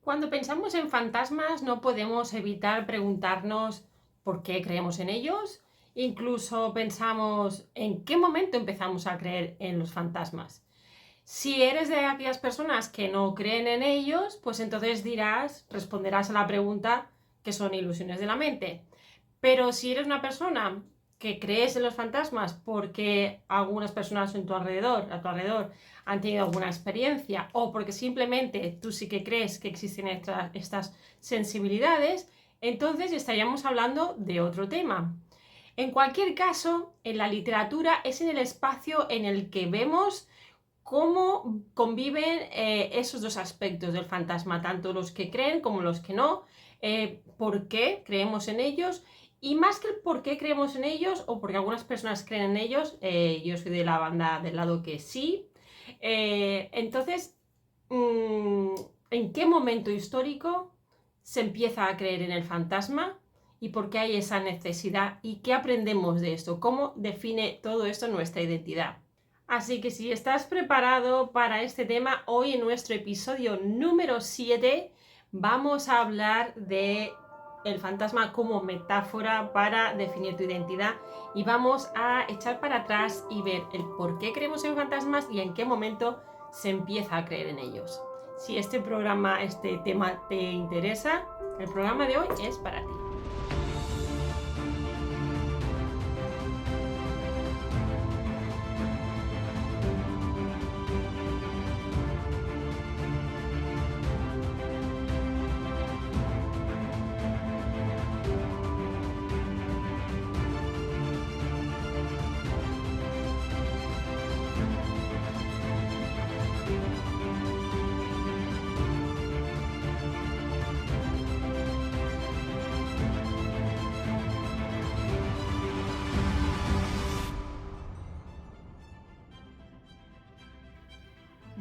Cuando pensamos en fantasmas no podemos evitar preguntarnos por qué creemos en ellos. Incluso pensamos en qué momento empezamos a creer en los fantasmas. Si eres de aquellas personas que no creen en ellos, pues entonces responderás a la pregunta que son ilusiones de la mente. Pero si eres una persona que crees en los fantasmas porque algunas personas a tu alrededor han tenido alguna experiencia o porque simplemente tú sí que crees que existen estas sensibilidades, entonces estaríamos hablando de otro tema. En cualquier caso, en la literatura es en el espacio en el que vemos cómo conviven esos dos aspectos del fantasma, tanto los que creen como los que no, por qué creemos en ellos y más que el por qué creemos en ellos o porque algunas personas creen en ellos, yo soy de la banda del lado que sí. Entonces, mm, ¿en qué momento histórico se empieza a creer en el fantasma? ¿Y por qué hay esa necesidad? ¿Y qué aprendemos de esto? ¿Cómo define todo esto nuestra identidad? Así que si estás preparado para este tema, hoy en nuestro episodio número 7 vamos a hablar de el fantasma como metáfora para definir tu identidad y vamos a echar para atrás y ver el por qué creemos en fantasmas y en qué momento se empieza a creer en ellos. Si este tema te interesa, el programa de hoy es para ti.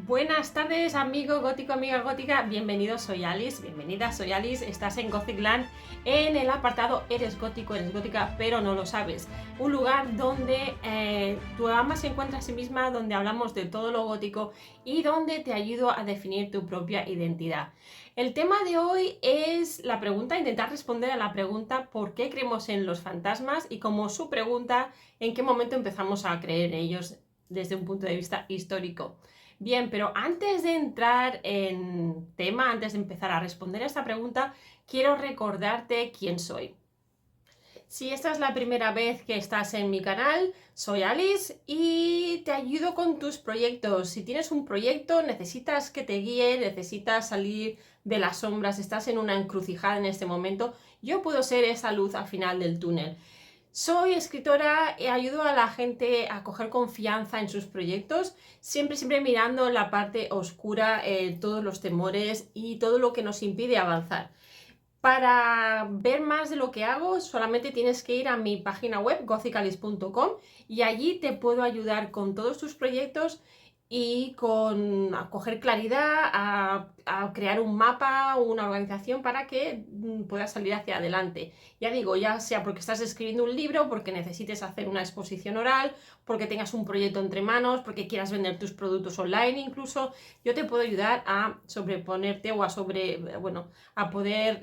Buenas tardes, amigo gótico, amiga gótica. Bienvenido, soy Alice. Bienvenida, soy Alice. Estás en Gothicland en el apartado Eres gótico, eres gótica, pero no lo sabes. Un lugar donde tu alma se encuentra a sí misma, donde hablamos de todo lo gótico y donde te ayudo a definir tu propia identidad. El tema de hoy es la pregunta, intentar responder a la pregunta ¿por qué creemos en los fantasmas? Y como su pregunta, ¿en qué momento empezamos a creer en ellos desde un punto de vista histórico? Bien, pero antes de entrar en tema, antes de empezar a responder a esta pregunta, quiero recordarte quién soy. Si esta es la primera vez que estás en mi canal, soy Alice y te ayudo con tus proyectos. Si tienes un proyecto, necesitas que te guíe, necesitas salir de las sombras, estás en una encrucijada en este momento, yo puedo ser esa luz al final del túnel. Soy escritora y ayudo a la gente a coger confianza en sus proyectos, siempre mirando la parte oscura, todos los temores y todo lo que nos impide avanzar. Para ver más de lo que hago, solamente tienes que ir a mi página web, gothicalis.com, y allí te puedo ayudar con todos tus proyectos y a coger claridad, a crear un mapa, una organización para que puedas salir hacia adelante. Ya digo, ya sea porque estás escribiendo un libro, porque necesites hacer una exposición oral, porque tengas un proyecto entre manos, porque quieras vender tus productos online incluso, yo te puedo ayudar a sobreponerte o a poder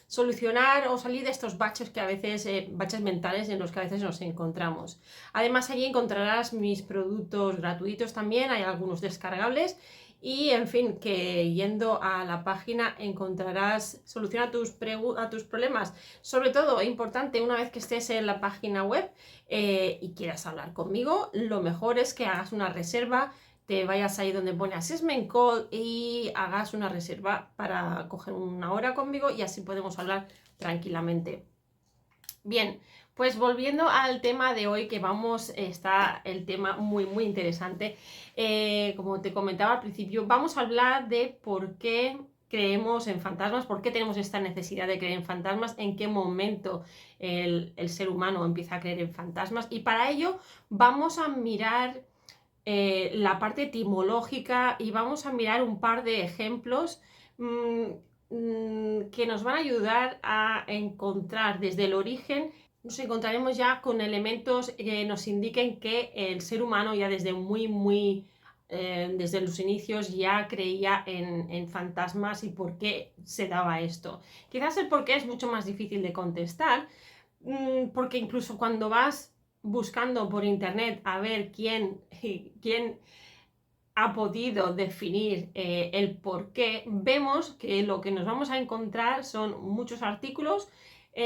solucionar o salir de estos baches que a veces, baches mentales en los que a veces nos encontramos. Además, allí encontrarás mis productos gratuitos también, hay algunos descargables. Y en fin, que yendo a la página encontrarás solución a tus problemas. Sobre todo, importante, una vez que estés en la página web y quieras hablar conmigo, lo mejor es que hagas una reserva, te vayas ahí donde pone Assessment Call y hagas una reserva para coger una hora conmigo y así podemos hablar tranquilamente. Bien, pues volviendo al tema de hoy, que está el tema muy interesante. Como te comentaba al principio, vamos a hablar de por qué creemos en fantasmas, por qué tenemos esta necesidad de creer en fantasmas, en qué momento el ser humano empieza a creer en fantasmas. Y para ello vamos a mirar la parte etimológica y vamos a mirar un par de ejemplos que nos van a ayudar a encontrar desde el origen. Nos encontraremos ya con elementos que nos indiquen que el ser humano ya desde muy desde los inicios ya creía en fantasmas y por qué se daba esto. Quizás el por qué es mucho más difícil de contestar, porque incluso cuando vas buscando por internet a ver quién ha podido definir el por qué, vemos que lo que nos vamos a encontrar son muchos artículos,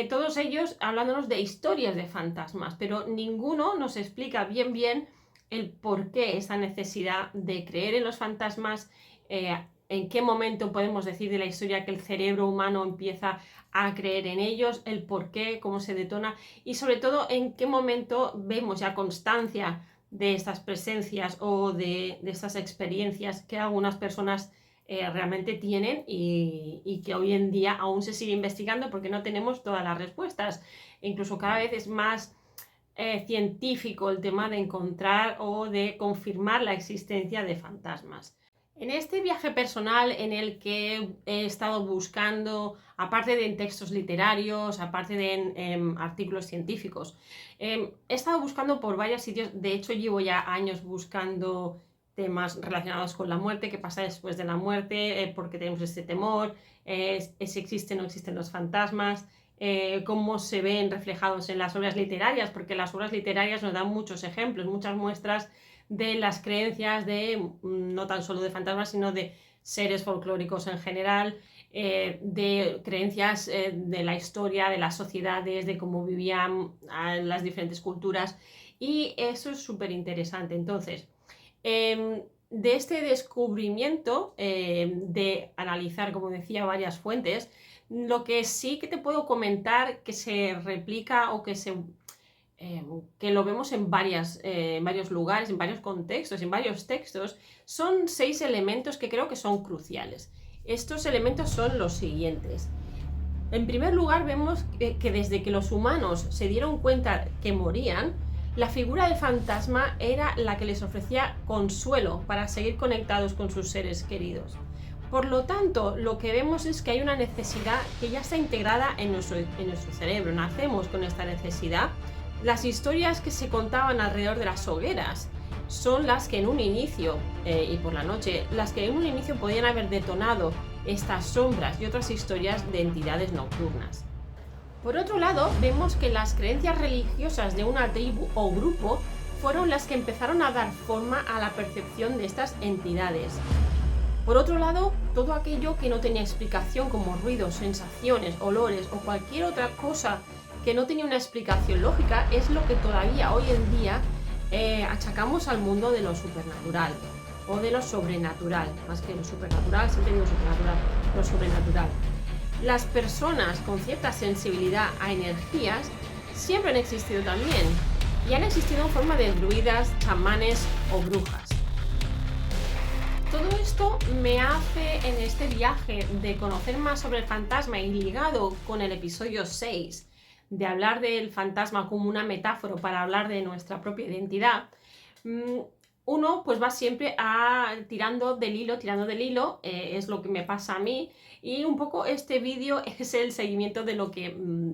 todos ellos hablándonos de historias de fantasmas, pero ninguno nos explica bien el por qué esa necesidad de creer en los fantasmas, en qué momento podemos decir de la historia que el cerebro humano empieza a creer en ellos, el por qué, cómo se detona y sobre todo en qué momento vemos ya constancia de estas presencias o de estas experiencias que algunas personas realmente tienen y que hoy en día aún se sigue investigando porque no tenemos todas las respuestas. E incluso cada vez es más científico el tema de encontrar o de confirmar la existencia de fantasmas. En este viaje personal en el que he estado buscando, aparte de en textos literarios, aparte de en artículos científicos, he estado buscando por varios sitios. De hecho, llevo ya años buscando temas relacionados con la muerte, qué pasa después de la muerte, por qué tenemos este temor, si existen o no existen los fantasmas, cómo se ven reflejados en las obras literarias, porque las obras literarias nos dan muchos ejemplos, muchas muestras de las creencias de no tan solo de fantasmas, sino de seres folclóricos en general, de creencias de la historia, de las sociedades, de cómo vivían las diferentes culturas, y eso es súper interesante. Entonces, de este descubrimiento, de analizar, como decía, varias fuentes, lo que sí que te puedo comentar que se replica o que lo vemos en varios lugares, en varios contextos, en varios textos, son 6 elementos que creo que son cruciales. Estos elementos son los siguientes. En primer lugar, vemos que desde que los humanos se dieron cuenta que morían, la figura del fantasma era la que les ofrecía consuelo para seguir conectados con sus seres queridos. Por lo tanto, lo que vemos es que hay una necesidad que ya está integrada en nuestro cerebro. Nacemos con esta necesidad. Las historias que se contaban alrededor de las hogueras son las que en un inicio, y por la noche, las que en un inicio podían haber detonado estas sombras y otras historias de entidades nocturnas. Por otro lado, vemos que las creencias religiosas de una tribu o grupo fueron las que empezaron a dar forma a la percepción de estas entidades. Por otro lado, todo aquello que no tenía explicación, como ruidos, sensaciones, olores o cualquier otra cosa que no tenía una explicación lógica, es lo que todavía hoy en día achacamos al mundo de lo supernatural o de lo sobrenatural. Más que lo supernatural, siempre digo supernatural, lo sobrenatural. Las personas con cierta sensibilidad a energías siempre han existido también, y han existido en forma de druidas, chamanes o brujas. Todo esto me hace, en este viaje de conocer más sobre el fantasma y ligado con el episodio 6, de hablar del fantasma como una metáfora para hablar de nuestra propia identidad, uno pues va siempre tirando del hilo, es lo que me pasa a mí, y un poco este vídeo es el seguimiento de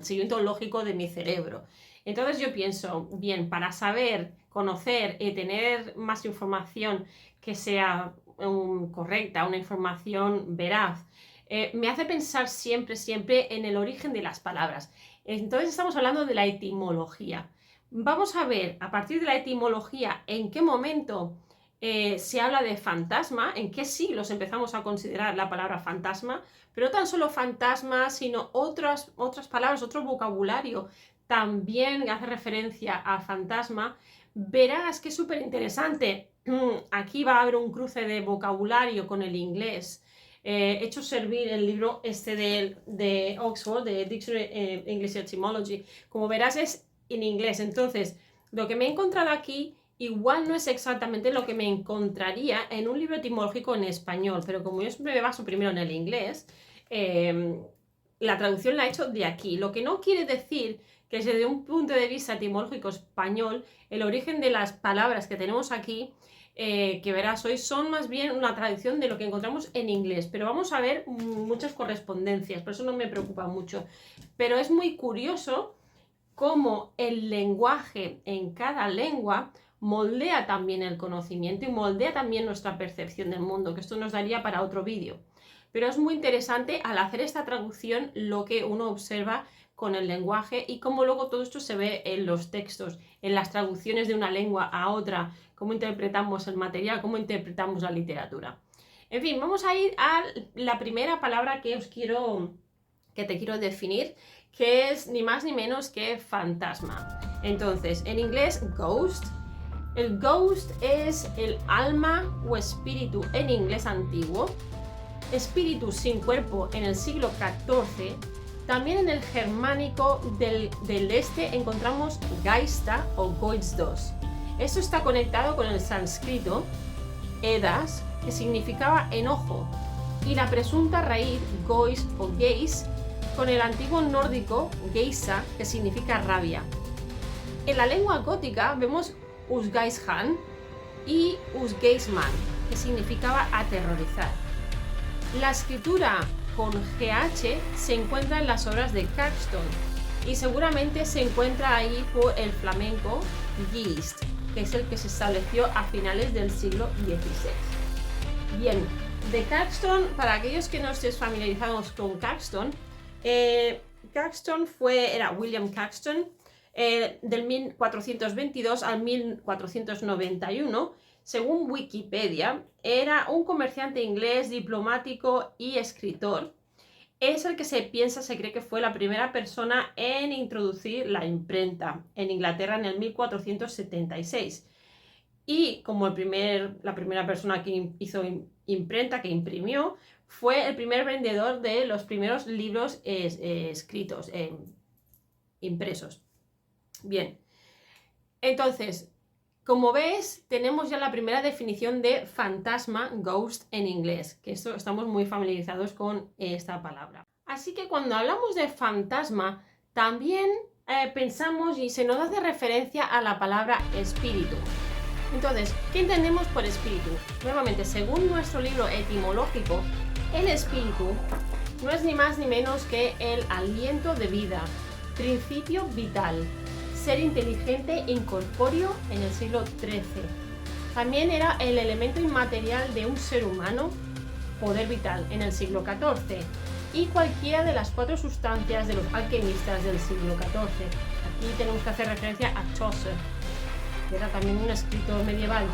seguimiento lógico de mi cerebro. Entonces yo pienso, bien, para saber, conocer y tener más información que sea correcta, una información veraz, me hace pensar siempre en el origen de las palabras. Entonces estamos hablando de la etimología. Vamos a ver a partir de la etimología en qué momento se habla de fantasma, en qué siglos empezamos a considerar la palabra fantasma, pero no tan solo fantasma, sino otras palabras, otro vocabulario también hace referencia a fantasma. Verás que es súper interesante. Aquí va a haber un cruce de vocabulario con el inglés. He hecho servir el libro de Oxford, de Dictionary English Etymology. Como verás, es en inglés. Entonces, lo que me he encontrado aquí igual no es exactamente lo que me encontraría en un libro etimológico en español, pero como yo siempre me baso primero en el inglés, la traducción la he hecho de aquí. Lo que no quiere decir que desde un punto de vista etimológico español, el origen de las palabras que tenemos aquí, que verás hoy, son más bien una traducción de lo que encontramos en inglés, pero vamos a ver muchas correspondencias, por eso no me preocupa mucho. Pero es muy curioso cómo el lenguaje en cada lengua moldea también el conocimiento y moldea también nuestra percepción del mundo, que esto nos daría para otro vídeo. Pero es muy interesante al hacer esta traducción lo que uno observa con el lenguaje y cómo luego todo esto se ve en los textos, en las traducciones de una lengua a otra, cómo interpretamos el material, cómo interpretamos la literatura. En fin, vamos a ir a la primera palabra que te quiero definir, que es ni más ni menos que fantasma. Entonces, en inglés, ghost. El ghost es el alma o espíritu en inglés antiguo, espíritu sin cuerpo en el siglo XIV. También en el germánico del este encontramos Geista o Geistos. Esto está conectado con el sánscrito Edas, que significaba enojo, y la presunta raíz Gois o Geis con el antiguo nórdico Geisa, que significa rabia. En la lengua gótica vemos Usgeishan y Usgeisman, que significaba aterrorizar. La escritura con GH se encuentra en las obras de Caxton y seguramente se encuentra ahí por el flamenco Geest, que es el que se estableció a finales del siglo XVI. Bien, de Caxton, para aquellos que no estéis familiarizados con Caxton, Caxton era William Caxton, del 1422 al 1491. Según Wikipedia, era un comerciante inglés, diplomático y escritor. Es el que se cree que fue la primera persona en introducir la imprenta en Inglaterra en el 1476. Y como la primera persona que hizo imprenta, que imprimió, fue el primer vendedor de los primeros libros escritos, impresos. Bien, entonces, como ves, tenemos ya la primera definición de fantasma, ghost en inglés, que estamos muy familiarizados con esta palabra. Así que cuando hablamos de fantasma, también pensamos y se nos hace referencia a la palabra espíritu. Entonces, ¿qué entendemos por espíritu? Nuevamente, según nuestro libro etimológico, el espíritu no es ni más ni menos que el aliento de vida, principio vital, ser inteligente e incorpóreo en el siglo XIII. También era el elemento inmaterial de un ser humano, poder vital, en el siglo XIV, y cualquiera de las 4 sustancias de los alquimistas del siglo XIV. Aquí tenemos que hacer referencia a Chaucer, que era también un escritor medieval.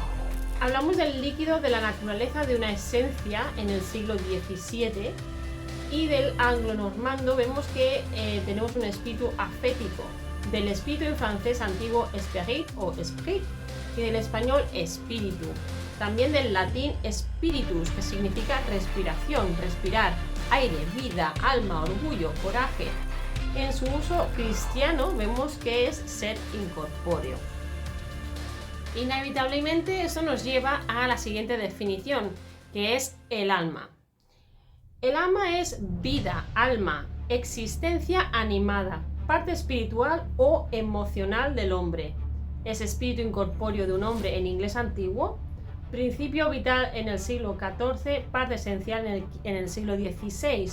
Hablamos del líquido de la naturaleza de una esencia en el siglo XVII, y del anglo-normando vemos que tenemos un espíritu afético, del espíritu en francés antiguo esprit o esprit, y del español espíritu. También del latín spiritus, que significa respiración, respirar, aire, vida, alma, orgullo, coraje. En su uso cristiano vemos que es ser incorpóreo. Inevitablemente esto nos lleva a la siguiente definición, que es el alma. El alma es vida, alma, existencia animada, parte espiritual o emocional del hombre. Es espíritu incorpóreo de un hombre en inglés antiguo, principio vital en el siglo XIV, parte esencial en el siglo XVI.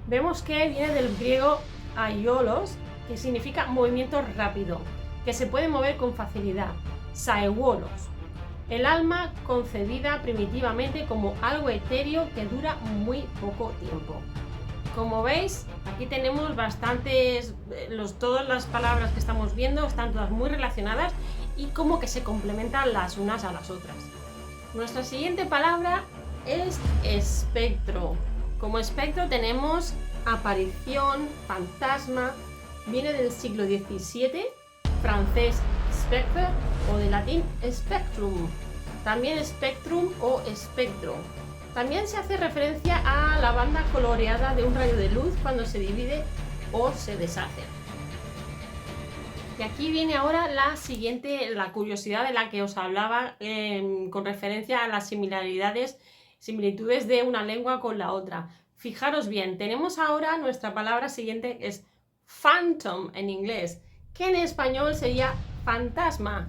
Vemos que viene del griego aiolos, que significa movimiento rápido, que se puede mover con facilidad, saewolos. El alma concebida primitivamente como algo etéreo que dura muy poco tiempo. Como veis, aquí tenemos bastantes, todas las palabras que estamos viendo están todas muy relacionadas y como que se complementan las unas a las otras. Nuestra siguiente palabra es espectro. Como espectro tenemos aparición, fantasma, viene del siglo XVII, francés spectre o de latín spectrum, también spectrum o espectro. También se hace referencia a la banda coloreada de un rayo de luz cuando se divide o se deshace. Y aquí viene ahora la curiosidad de la que os hablaba con referencia a las similitudes de una lengua con la otra. Fijaros bien, tenemos ahora nuestra palabra siguiente, es phantom en inglés, que en español sería fantasma.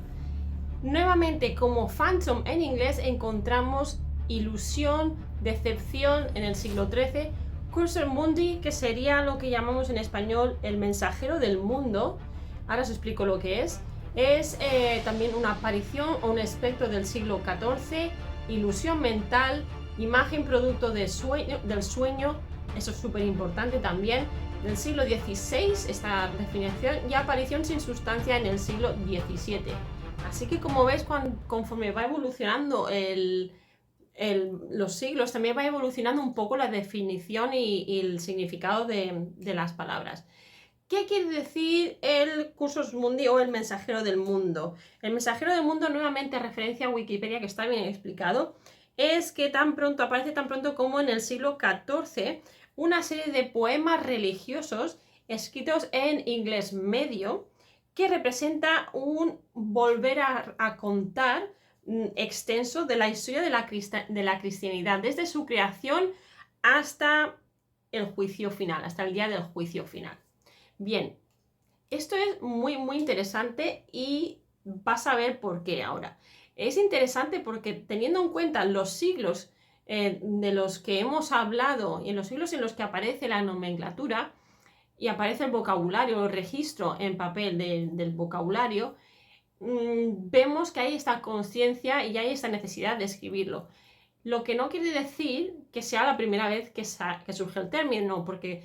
Nuevamente, como phantom en inglés encontramos ilusión, decepción en el siglo XIII, cursor mundi, que sería lo que llamamos en español el mensajero del mundo. Ahora os explico lo que es. Es también una aparición o un espectro del siglo XIV, ilusión mental, imagen producto del sueño, eso es súper importante también, del siglo XVI, esta definición, y aparición sin sustancia en el siglo XVII. Así que como ves, conforme va evolucionando los siglos, también va evolucionando un poco la definición y el significado de las palabras. ¿Qué quiere decir el Cursus Mundi o el mensajero del mundo? El mensajero del mundo, nuevamente referencia a Wikipedia, que está bien explicado, es que aparece tan pronto como en el siglo XIV una serie de poemas religiosos escritos en inglés medio que representa un volver a contar extenso de la historia de la cristianidad, desde su creación hasta el juicio final, hasta el día del juicio final. Bien, esto es muy interesante y vas a ver por qué ahora. Es interesante porque teniendo en cuenta los siglos de los que hemos hablado y en los siglos en los que aparece la nomenclatura y aparece el vocabulario, el registro en papel del vocabulario, vemos que hay esta conciencia y hay esta necesidad de escribirlo. Lo que no quiere decir que sea la primera vez que surge el término, porque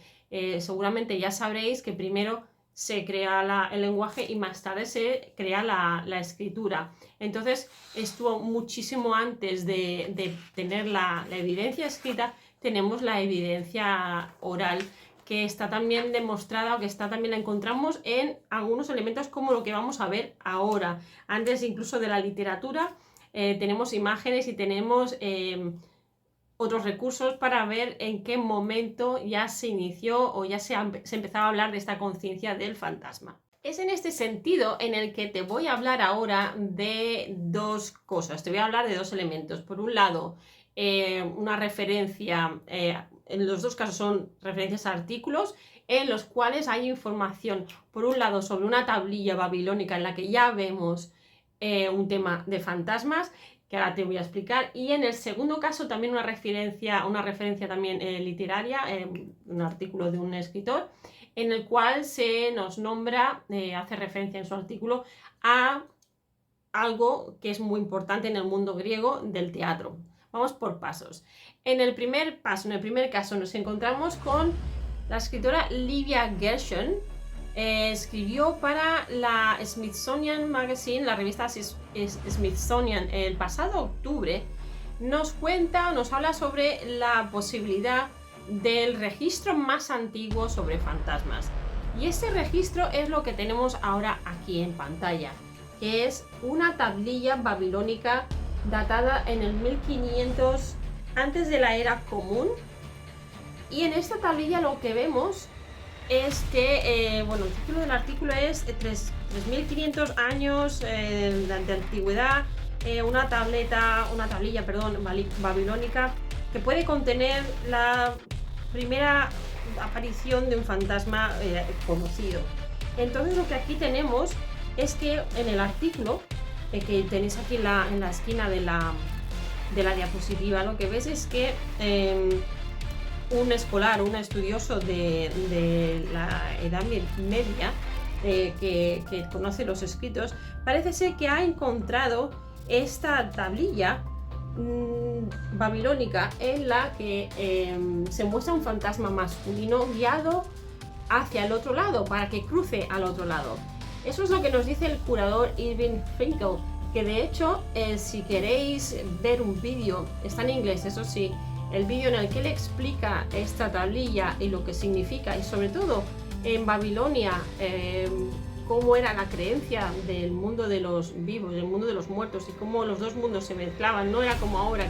seguramente ya sabréis que primero se crea el lenguaje y más tarde se crea la escritura. Entonces, estuvo muchísimo antes de tener la evidencia escrita, tenemos la evidencia oral, que está también demostrada o que también la encontramos en algunos elementos como lo que vamos a ver ahora. Antes incluso de la literatura, tenemos imágenes y tenemos otros recursos para ver en qué momento ya se inició o ya se empezaba a hablar de esta conciencia del fantasma. Es en este sentido en el que te voy a hablar ahora de dos cosas, te voy a hablar de dos elementos. Por un lado, una referencia, en los dos casos son referencias a artículos en los cuales hay información, por un lado sobre una tablilla babilónica en la que ya vemos un tema de fantasmas, que ahora te voy a explicar, y en el segundo caso también una referencia también literaria, un artículo de un escritor, en el cual se nos nombra, hace referencia en su artículo a algo que es muy importante en el mundo griego del teatro. Vamos por pasos. En el primer caso nos encontramos con la escritora Livia Gershon. Escribió para la Smithsonian Magazine, la revista Smithsonian, el pasado octubre. Nos habla sobre la posibilidad del registro más antiguo sobre fantasmas. Y ese registro es lo que tenemos ahora aquí en pantalla, que es una tablilla babilónica datada en el 1500 antes de la era común. Y en esta tablilla lo que vemos es que, el título del artículo es 3500 años de antigüedad, una tablilla babilónica que puede contener la primera aparición de un fantasma conocido. Entonces lo que aquí tenemos es que en el artículo, que tenéis aquí en la esquina de la diapositiva, lo que ves es que un escolar, un estudioso de la Edad Media, que conoce los escritos, parece ser que ha encontrado esta tablilla babilónica en la que se muestra un fantasma masculino guiado hacia el otro lado, para que cruce al otro lado. Eso es lo que nos dice el curador Irving Finkel, que de hecho, si queréis ver un vídeo, está en inglés, eso sí, el vídeo en el que él explica esta tablilla y lo que significa, y sobre todo en Babilonia, cómo era la creencia del mundo de los vivos, del mundo de los muertos, y cómo los dos mundos se mezclaban. No era como ahora,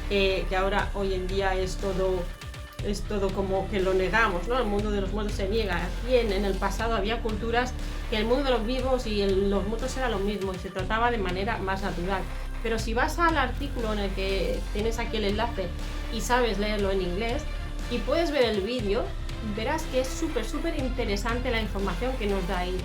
que ahora hoy en día es todo como que lo negamos, ¿no? El mundo de los muertos se niega. Aquí en el pasado había culturas que el mundo de los vivos y los muertos era lo mismo y se trataba de manera más natural. Pero si vas al artículo en el que tienes aquí el enlace y sabes leerlo en inglés y puedes ver el vídeo, verás que es súper interesante la información que nos da ahí.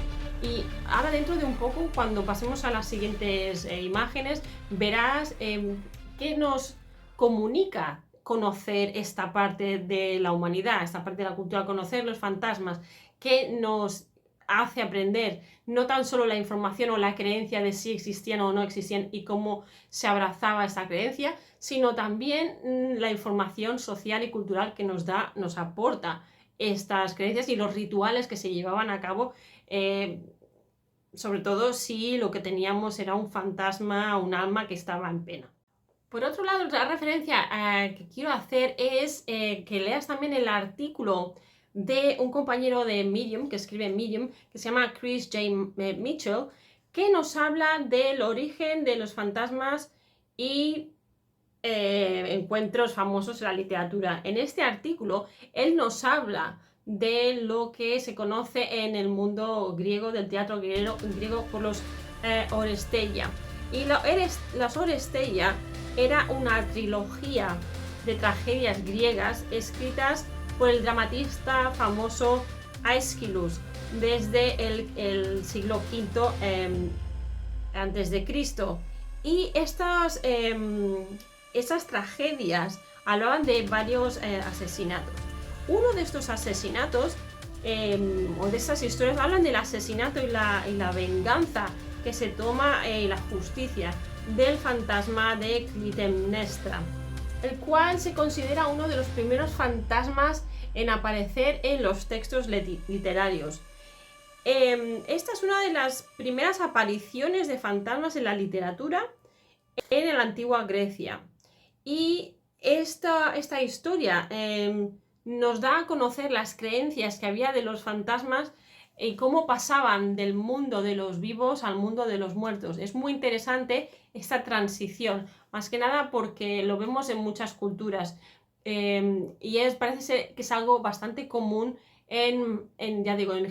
Y ahora dentro de un poco, cuando pasemos a las siguientes imágenes, verás qué nos comunica conocer esta parte de la humanidad, esta parte de la cultura, conocer los fantasmas, que nos hace aprender no tan solo la información o la creencia de si existían o no existían y cómo se abrazaba esa creencia, sino también la información social y cultural que nos aporta estas creencias y los rituales que se llevaban a cabo, sobre todo si lo que teníamos era un fantasma, un alma que estaba en pena. Por otro lado, otra referencia que quiero hacer es que leas también el artículo de un compañero de Medium, que escribe en Medium, que se llama Chris J. Mitchell, que nos habla del origen de los fantasmas y encuentros famosos en la literatura. En este artículo, él nos habla de lo que se conoce en el mundo griego, del teatro griego por los Oresteia. Y las Oresteia era una trilogía de tragedias griegas escritas por el dramatista famoso Aeschylus desde el siglo V antes de Cristo. Y estas tragedias hablaban de varios asesinatos. Uno de estos asesinatos o de esas historias hablan del asesinato y la venganza que se toma la justicia del fantasma de Clitemnestra, el cual se considera uno de los primeros fantasmas en aparecer en los textos literarios. Esta es una de las primeras apariciones de fantasmas en la literatura en la antigua Grecia. Y esta historia nos da a conocer las creencias que había de los fantasmas y cómo pasaban del mundo de los vivos al mundo de los muertos. Es muy interesante esta transición, más que nada porque lo vemos en muchas culturas y parece ser que es algo bastante común en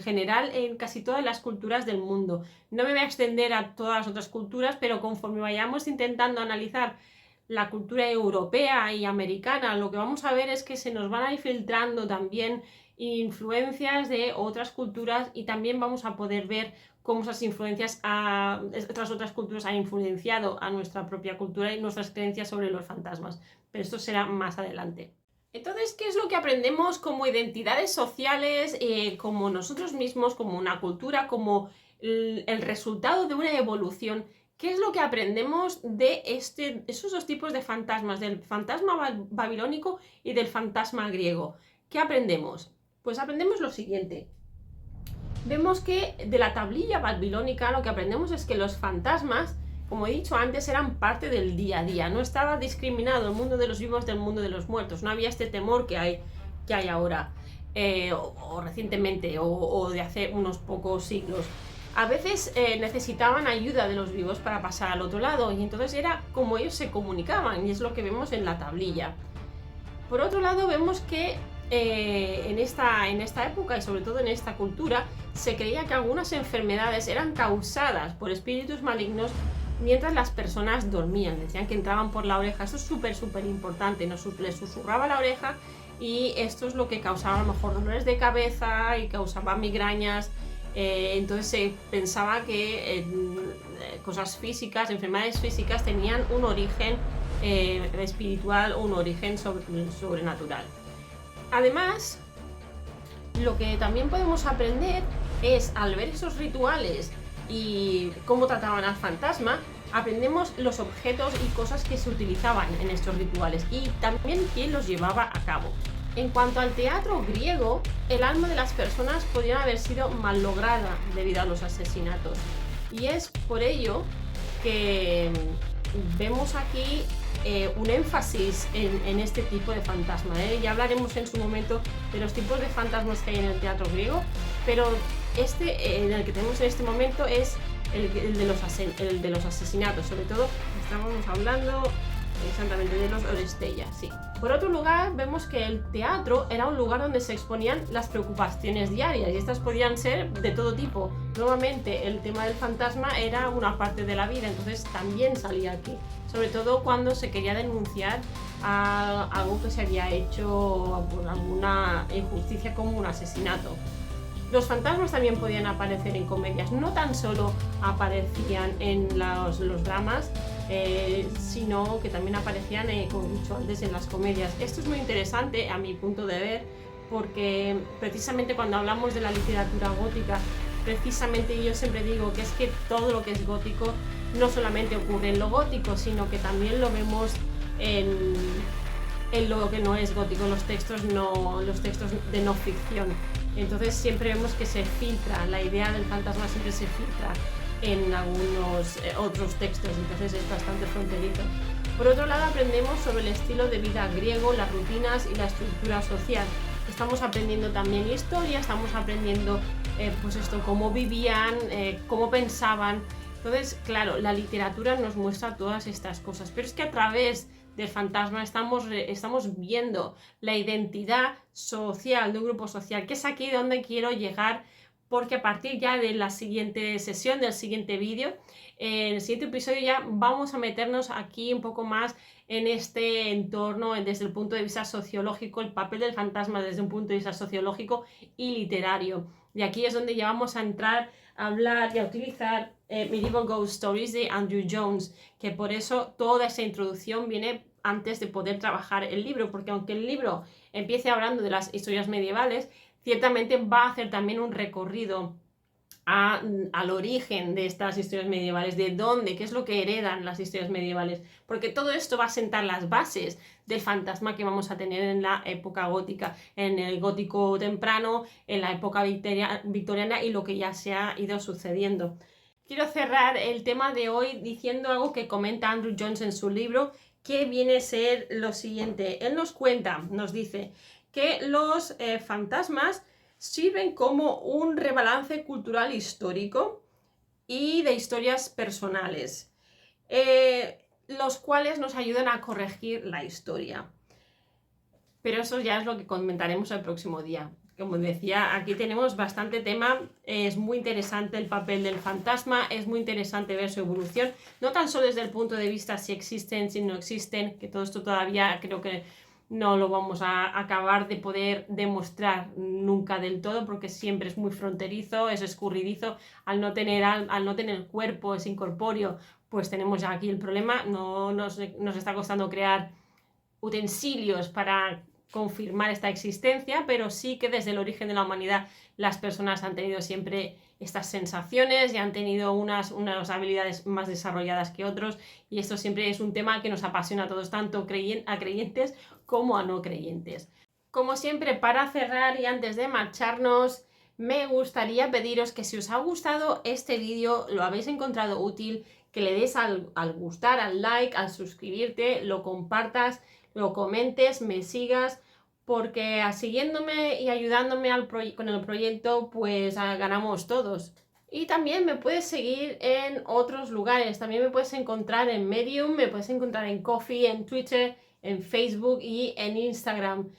general en casi todas las culturas del mundo. No me voy a extender a todas las otras culturas, pero conforme vayamos intentando analizar la cultura europea y americana, lo que vamos a ver es que se nos van a ir filtrando también influencias de otras culturas y también vamos a poder ver cómo esas influencias estas otras culturas han influenciado a nuestra propia cultura y nuestras creencias sobre los fantasmas, pero esto será más adelante. Entonces, ¿qué es lo que aprendemos como identidades sociales, como nosotros mismos, como una cultura, como el resultado de una evolución? ¿Qué es lo que aprendemos de esos dos tipos de fantasmas, del fantasma babilónico y del fantasma griego? ¿Qué aprendemos? Pues aprendemos lo siguiente. Vemos que de la tablilla babilónica lo que aprendemos es que los fantasmas, como he dicho antes, eran parte del día a día. No estaba discriminado el mundo de los vivos del mundo de los muertos. No había este temor que hay ahora, o recientemente, o de hace unos pocos siglos. A veces necesitaban ayuda de los vivos para pasar al otro lado, y entonces era como ellos se comunicaban, y es lo que vemos en la tablilla. Por otro lado, vemos que en esta época y sobre todo en esta cultura se creía que algunas enfermedades eran causadas por espíritus malignos mientras las personas dormían. Decían que entraban por la oreja. Eso es súper importante. Les susurraba la oreja y esto es lo que causaba a lo mejor dolores de cabeza y causaba migrañas. Entonces se pensaba que cosas físicas, enfermedades físicas tenían un origen espiritual, un origen sobrenatural. Además, lo que también podemos aprender es, al ver esos rituales y cómo trataban al fantasma, aprendemos los objetos y cosas que se utilizaban en estos rituales y también quién los llevaba a cabo. En cuanto al teatro griego, el alma de las personas podría haber sido malograda debido a los asesinatos. Y es por ello que vemos aquí un énfasis en este tipo de fantasma. Ya hablaremos en su momento de los tipos de fantasmas que hay en el teatro griego, pero en el que tenemos en este momento es el de los asesinatos. Sobre todo estamos hablando exactamente de los Oresteia, sí. Por otro lugar, vemos que el teatro era un lugar donde se exponían las preocupaciones diarias y estas podían ser de todo tipo. Nuevamente, el tema del fantasma era una parte de la vida, entonces también salía aquí. Sobre todo cuando se quería denunciar a algo que se había hecho por alguna injusticia como un asesinato. Los fantasmas también podían aparecer en comedias, no tan solo aparecían en los dramas, sino que también aparecían, como he dicho antes, en las comedias. Esto es muy interesante a mi punto de ver, porque precisamente cuando hablamos de la literatura gótica precisamente yo siempre digo que es que todo lo que es gótico no solamente ocurre en lo gótico, sino que también lo vemos en lo que no es gótico, los textos de no ficción. Entonces siempre vemos que se filtra, la idea del fantasma siempre se filtra en algunos otros textos, entonces es bastante fronterizo. Por otro lado, aprendemos sobre el estilo de vida griego, las rutinas y la estructura social. Estamos aprendiendo también historia, estamos aprendiendo pues esto, cómo vivían, cómo pensaban. Entonces, claro, la literatura nos muestra todas estas cosas, pero es que a través del fantasma estamos viendo la identidad social de un grupo social, que es aquí donde quiero llegar, porque a partir ya de la siguiente sesión, del siguiente vídeo, en el siguiente episodio ya vamos a meternos aquí un poco más en este entorno desde el punto de vista sociológico, el papel del fantasma desde un punto de vista sociológico y literario. Y aquí es donde ya vamos a entrar a hablar y a utilizar Medieval Ghost Stories de Andrew Jones, que por eso toda esa introducción viene antes de poder trabajar el libro, porque aunque el libro empiece hablando de las historias medievales, ciertamente va a hacer también un recorrido al origen de estas historias medievales, de dónde, qué es lo que heredan las historias medievales, porque todo esto va a sentar las bases del fantasma que vamos a tener en la época gótica, en el gótico temprano, en la época victoriana y lo que ya se ha ido sucediendo. Quiero cerrar el tema de hoy diciendo algo que comenta Andrew Jones en su libro, que viene a ser lo siguiente. Él nos dice que los fantasmas sirven como un rebalance cultural histórico y de historias personales, los cuales nos ayudan a corregir la historia. Pero eso ya es lo que comentaremos el próximo día. Como decía, aquí tenemos bastante tema, es muy interesante el papel del fantasma, es muy interesante ver su evolución, no tan solo desde el punto de vista si existen, si no existen, que todo esto todavía creo que no lo vamos a acabar de poder demostrar nunca del todo, porque siempre es muy fronterizo, es escurridizo, al no tener cuerpo, es incorpóreo, pues tenemos ya aquí el problema, nos está costando crear utensilios para confirmar esta existencia, pero sí que desde el origen de la humanidad las personas han tenido siempre estas sensaciones y han tenido unas habilidades más desarrolladas que otros, y esto siempre es un tema que nos apasiona a todos, tanto a creyentes como a no creyentes. Como siempre, para cerrar y antes de marcharnos, me gustaría pediros que si os ha gustado este vídeo, lo habéis encontrado útil, que le des al gustar, al like, al suscribirte, lo compartas, lo comentes, me sigas, porque siguiéndome y ayudándome con el proyecto, pues ganamos todos. Y también me puedes seguir en otros lugares, también me puedes encontrar en Medium, me puedes encontrar en Ko-fi, en Twitter, en Facebook y en Instagram,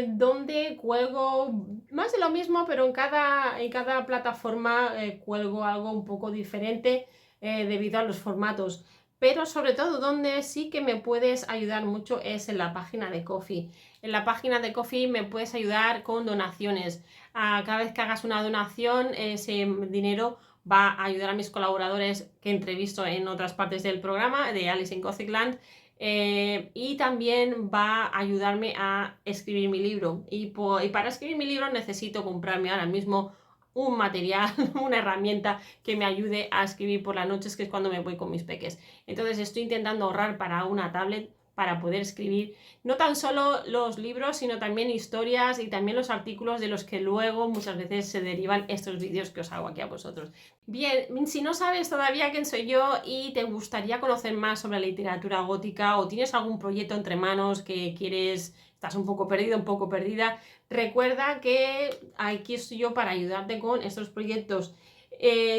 donde cuelgo más de lo mismo, pero en cada plataforma cuelgo algo un poco diferente debido a los formatos. Pero sobre todo donde sí que me puedes ayudar mucho es en la página de Ko-fi. En la página de Ko-fi me puedes ayudar con donaciones. Cada vez que hagas una donación, ese dinero va a ayudar a mis colaboradores que entrevisto en otras partes del programa de Alice in Gothic Land, y también va a ayudarme a escribir mi libro. Y para escribir mi libro necesito comprarme ahora mismo un material, una herramienta que me ayude a escribir por las noches, que es cuando me voy con mis peques. Entonces estoy intentando ahorrar para una tablet para poder escribir no tan solo los libros, sino también historias y también los artículos de los que luego muchas veces se derivan estos vídeos que os hago aquí a vosotros. Bien, si no sabes todavía quién soy yo y te gustaría conocer más sobre la literatura gótica, o tienes algún proyecto entre manos que quieres, estás un poco perdido, un poco perdida, recuerda que aquí estoy yo para ayudarte con estos proyectos.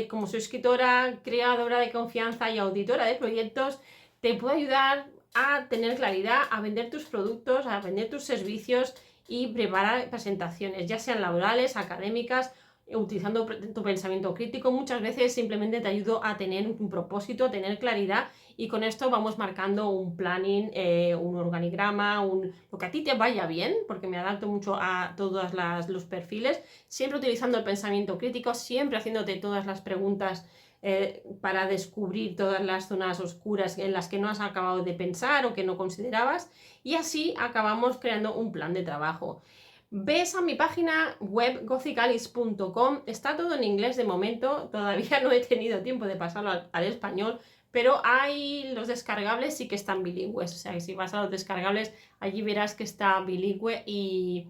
Como soy escritora, creadora de confianza y auditora de proyectos, te puedo ayudar a tener claridad, a vender tus productos, a vender tus servicios y preparar presentaciones, ya sean laborales, académicas, utilizando tu pensamiento crítico. Muchas veces simplemente te ayudo a tener un propósito, a tener claridad, y con esto vamos marcando un planning, un organigrama, lo que a ti te vaya bien, porque me adapto mucho a todos los perfiles, siempre utilizando el pensamiento crítico, siempre haciéndote todas las preguntas para descubrir todas las zonas oscuras en las que no has acabado de pensar o que no considerabas, y así acabamos creando un plan de trabajo. ves a mi página web gothicalice.com, está todo en inglés de momento, todavía no he tenido tiempo de pasarlo al español, pero hay los descargables sí que están bilingües, o sea que si vas a los descargables allí verás que está bilingüe y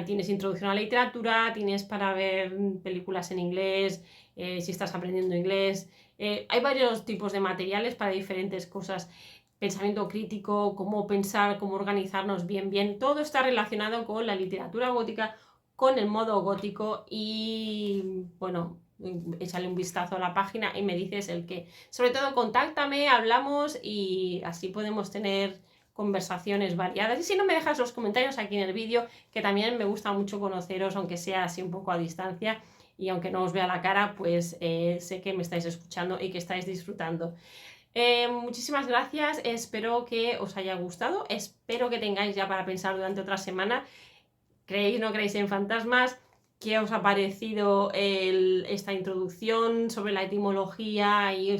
tienes introducción a la literatura, tienes para ver películas en inglés, si estás aprendiendo inglés, hay varios tipos de materiales para diferentes cosas. Pensamiento crítico, cómo pensar, cómo organizarnos bien, todo está relacionado con la literatura gótica, con el modo gótico y bueno, échale un vistazo a la página y me dices el qué. Sobre todo contáctame, hablamos y así podemos tener conversaciones variadas y si no me dejas los comentarios aquí en el vídeo, que también me gusta mucho conoceros aunque sea así un poco a distancia y aunque no os vea la cara, pues sé que me estáis escuchando y que estáis disfrutando. Muchísimas gracias, espero que os haya gustado, espero que tengáis ya para pensar durante otra semana. ¿Creéis o no creéis en fantasmas? ¿Qué os ha parecido esta introducción sobre la etimología y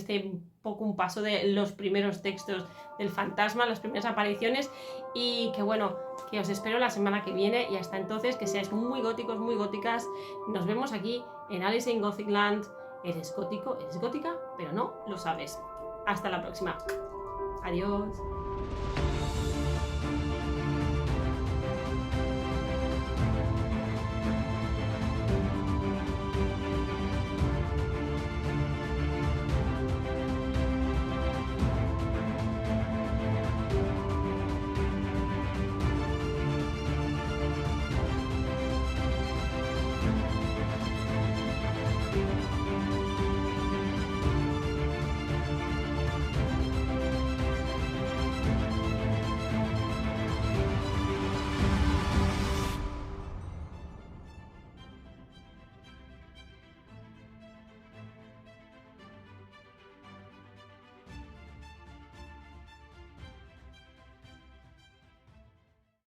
un paso de los primeros textos del fantasma, las primeras apariciones? Y que bueno, que os espero la semana que viene y hasta entonces que seáis muy góticos, muy góticas. Nos vemos aquí en Alice in Gothic Land. Eres gótico, eres gótica, pero no lo sabes. Hasta la próxima. Adiós.